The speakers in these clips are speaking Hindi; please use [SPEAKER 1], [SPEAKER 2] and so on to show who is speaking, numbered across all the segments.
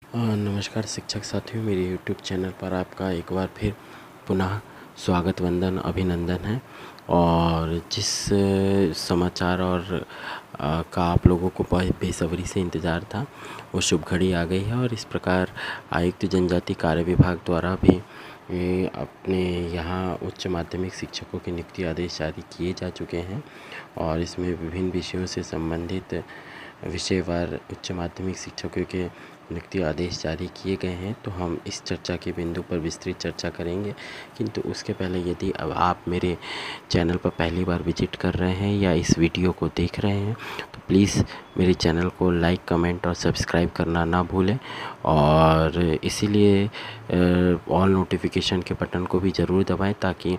[SPEAKER 1] नमस्कार शिक्षक साथियों, मेरे यूट्यूब चैनल पर आपका एक बार फिर पुनः स्वागत वंदन अभिनंदन है। और जिस समाचार का आप लोगों को बेसब्री से इंतज़ार था, वो शुभ घड़ी आ गई है। और इस प्रकार आयुक्त जनजाति कार्य विभाग द्वारा भी अपने यहाँ उच्च माध्यमिक शिक्षकों के नियुक्ति आदेश जारी किए जा चुके हैं। और इसमें विभिन्न विषयों से संबंधित विषयवार उच्च माध्यमिक शिक्षकों के नियुक्ति आदेश जारी किए गए हैं। तो हम इस चर्चा के बिंदु पर विस्तृत चर्चा करेंगे, किंतु उसके पहले यदि अब आप मेरे चैनल पर पहली बार विजिट कर रहे हैं या इस वीडियो को देख रहे हैं तो प्लीज़ मेरे चैनल को लाइक, कमेंट और सब्सक्राइब करना ना भूलें। और इसीलिए ऑल नोटिफिकेशन के बटन को भी ज़रूर दबाएं, ताकि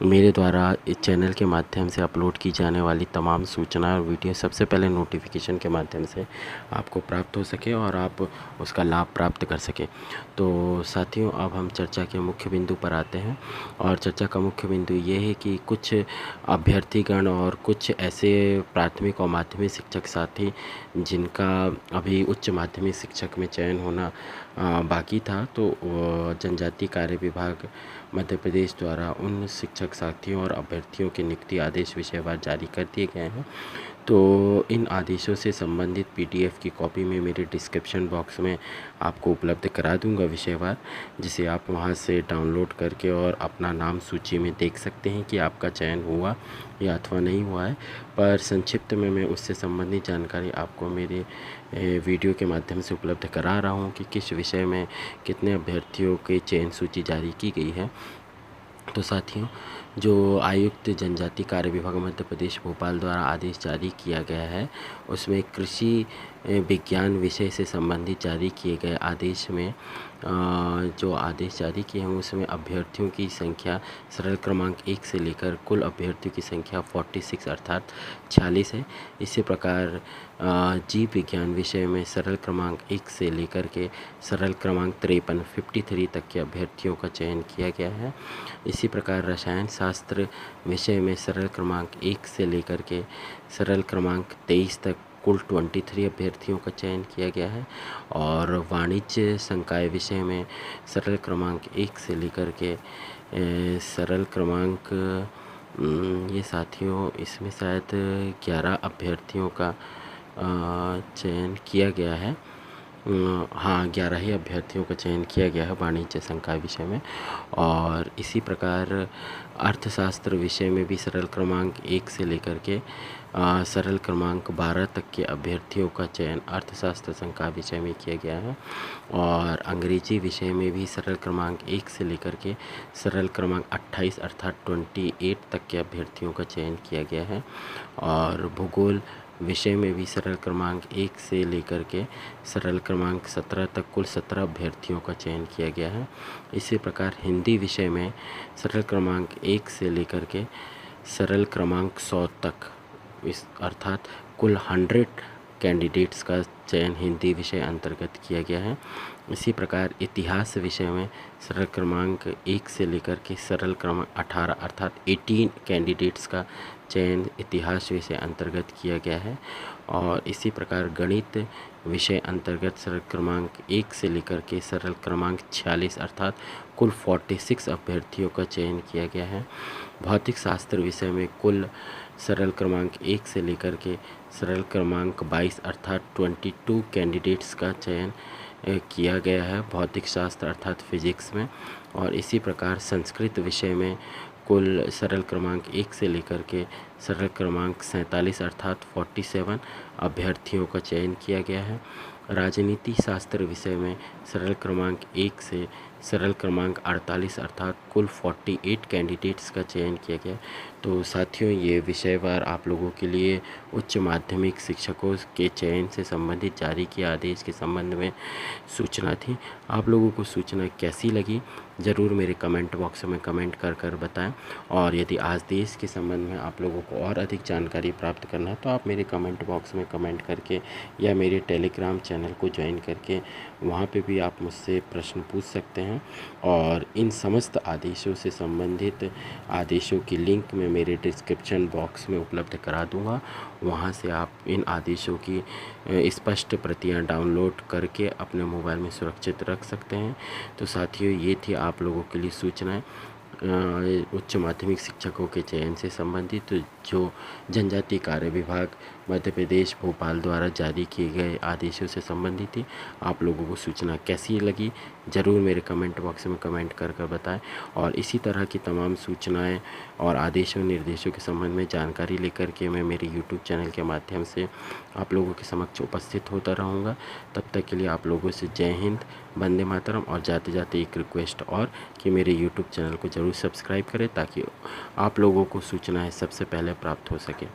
[SPEAKER 1] मेरे द्वारा इस चैनल के माध्यम से अपलोड की जाने वाली तमाम सूचना और वीडियो सबसे पहले नोटिफिकेशन के माध्यम से आपको प्राप्त हो सके और आप उसका लाभ प्राप्त कर सकें। तो साथियों, अब हम चर्चा के मुख्य बिंदु पर आते हैं। और चर्चा का मुख्य बिंदु ये है कि कुछ अभ्यर्थीगण और कुछ ऐसे प्राथमिक और माध्यमिक शिक्षक साथी जिनका अभी उच्च माध्यमिक शिक्षक में चयन होना बाकी था, तो जनजाति कार्य विभाग मध्य प्रदेश द्वारा उन शिक्षक साथियों और अभ्यर्थियों के नियुक्ति आदेश विषयवार जारी कर दिए गए हैं। तो इन आदेशों से संबंधित पीडीएफ की कॉपी में मेरे डिस्क्रिप्शन बॉक्स में आपको उपलब्ध करा दूंगा विषयवार, जिसे आप वहां से डाउनलोड करके और अपना नाम सूची में देख सकते हैं कि आपका चयन हुआ या अथवा नहीं हुआ है। पर संक्षिप्त में मैं उससे संबंधित जानकारी आपको मेरे वीडियो के माध्यम से उपलब्ध करा रहा हूं कि किस विषय में कितने अभ्यर्थियों की चयन सूची जारी की गई है। तो साथियों, जो आयुक्त जनजाति कार्य विभाग मध्य प्रदेश भोपाल द्वारा आदेश जारी किया गया है, उसमें कृषि विज्ञान विषय से संबंधित जारी किए गए आदेश में जो आदेश जारी किए हैं उसमें अभ्यर्थियों की संख्या सरल क्रमांक 1 से लेकर कुल अभ्यर्थियों की संख्या 46 अर्थात 46 है। इसी प्रकार जीव विज्ञान विषय में सरल क्रमांक 1 से लेकर के सरल क्रमांक 53 तक के अभ्यर्थियों का चयन किया गया है। इसी प्रकार रसायन शास्त्र विषय में सरल क्रमांक 1 से लेकर के सरल क्रमांक 23 तक कुल 23 अभ्यर्थियों का चयन किया गया है। और वाणिज्य संकाय विषय में सरल क्रमांक 1 से लेकर के सरल क्रमांक ये साथियों इसमें शायद 11 अभ्यर्थियों का चयन किया गया है। हाँ, 11 ही अभ्यर्थियों का चयन किया गया है वाणिज्य संकाय विषय में। और इसी प्रकार अर्थशास्त्र विषय में भी सरल क्रमांक 1 से लेकर के सरल क्रमांक 12 तक के अभ्यर्थियों का चयन अर्थशास्त्र संकाय विषय में किया गया है। और अंग्रेजी विषय में भी सरल क्रमांक 1 से लेकर के सरल क्रमांक 28 अर्थात 28 तक के अभ्यर्थियों का चयन किया गया है। और भूगोल विषय में भी सरल क्रमांक 1 से लेकर के सरल क्रमांक 17 तक कुल 17 अभ्यर्थियों का चयन किया गया है। इसी प्रकार हिंदी विषय में सरल क्रमांक 1 से लेकर के सरल क्रमांक 100 तक इस अर्थात कुल 100 कैंडिडेट्स का चयन हिंदी विषय अंतर्गत किया गया है। इसी प्रकार इतिहास विषय में सरल क्रमांक 1 से लेकर के सरल क्रमांक 18 अर्थात 18 कैंडिडेट्स का चयन इतिहास विषय अंतर्गत किया गया है। और इसी प्रकार गणित विषय अंतर्गत सरल क्रमांक 1 से लेकर के सरल क्रमांक 46 अर्थात कुल 46 अभ्यर्थियों का चयन किया गया है। भौतिक शास्त्र विषय में कुल सरल क्रमांक 1 से लेकर के सरल क्रमांक 22 अर्थात 22 कैंडिडेट्स का चयन किया गया है भौतिक शास्त्र अर्थात फिजिक्स में। और इसी प्रकार संस्कृत विषय में कुल सरल क्रमांक 1 से लेकर के सरल क्रमांक 47 अर्थात 47 अभ्यर्थियों का चयन किया गया है। राजनीति शास्त्र विषय में सरल क्रमांक 1 से सरल क्रमांक 48 अर्थात कुल 48 कैंडिडेट्स का चयन किया गया। तो साथियों, ये विषयवार आप लोगों के लिए उच्च माध्यमिक शिक्षकों के चयन से संबंधित जारी किए आदेश के संबंध में सूचना थी। आप लोगों को सूचना कैसी लगी ज़रूर मेरे कमेंट बॉक्स में कमेंट कर बताएं। और यदि आज देश के संबंध में आप लोगों को और अधिक जानकारी प्राप्त करना है तो आप मेरे कमेंट बॉक्स में कमेंट करके या मेरे टेलीग्राम चैनल को ज्वाइन करके वहाँ पे भी आप मुझसे प्रश्न पूछ सकते हैं। और इन समस्त आदेशों से संबंधित आदेशों की लिंक मैं मेरे डिस्क्रिप्शन बॉक्स में उपलब्ध करा दूँगा। वहाँ से आप इन आदेशों की स्पष्ट प्रतियाँ डाउनलोड करके अपने मोबाइल में सुरक्षित रख सकते हैं। तो साथियों, ये थी आप लोगों के लिए सूचनाएँ उच्च माध्यमिक शिक्षकों के चयन से संबंधित जो जनजातीय कार्य विभाग मध्य प्रदेश भोपाल द्वारा जारी किए गए आदेशों से संबंधित थी। आप लोगों को सूचना कैसी लगी ज़रूर मेरे कमेंट बॉक्स में कमेंट कर बताएं। और इसी तरह की तमाम सूचनाएं और आदेशों निर्देशों के संबंध में जानकारी लेकर के मैं मेरे यूट्यूब चैनल के माध्यम से आप लोगों के समक्ष उपस्थित होता रहूँगा। तब तक के लिए आप लोगों से जय हिंद, वंदे मातरम। और जाते जाते एक रिक्वेस्ट और कि मेरे यूट्यूब चैनल को ज़रूर सब्सक्राइब करें ताकि आप लोगों को सूचनाएं सबसे पहले प्राप्त हो सके।